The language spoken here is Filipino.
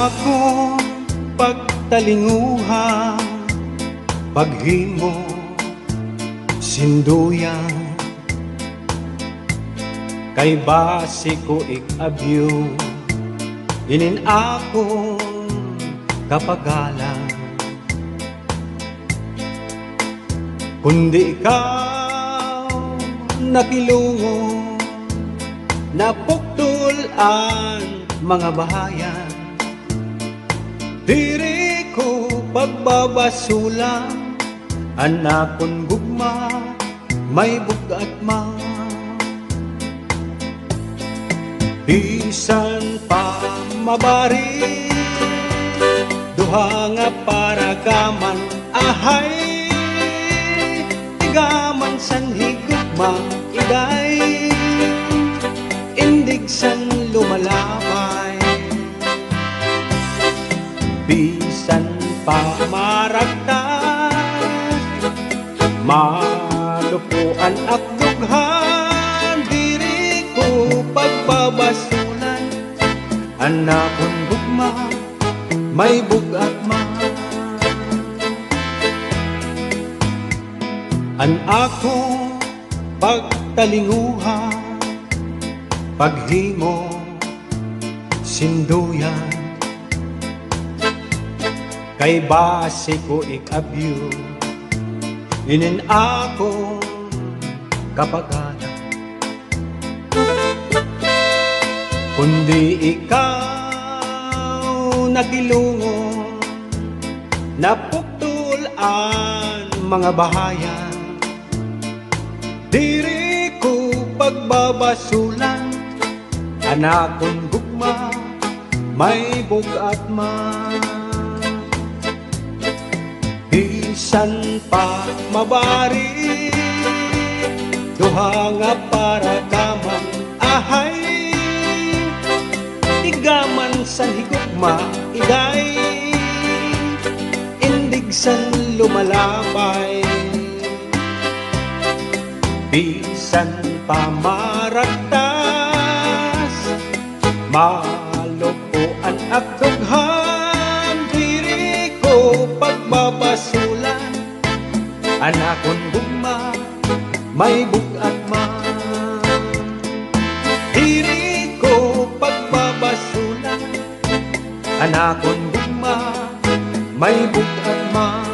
akong pagtalinguha, paghimo, sinduyan, kay base ko ikabyo, inin akong kapagalan. Kundi ikaw nakilungo, napuktol ang mga bahayan. Diri ko pagbabasulang, anakon gugma, may bugat ma. Bisan pa mabari, duha nga paragaman, ahay, tigaman san higugma, iday, indig san lumalabay. Bisan pa maragtas, malupuan at dughan, diri ko pagbabasulan, anakon gugma, may bugat ma. An akong pagtalinguha, paghimo, sinduyan, kay base ko ikabyo, inin akong kapagalan. Kundi ikaw nakilungo, napuktol ang mga bahayan. Diri ko pagbabasulan, anakon gugma, may bugat ma. Bisan pa mabari, duha nga paragaman, ahay, tigaman san higugma, iday, indig san lumalabay. Bisan pa maragtas, malupuan at dughan, diri ko pagbabasulan, anakon gugma, may bugat ma. Diri ko pagbabasulan, anakon gugma, may bugat ma.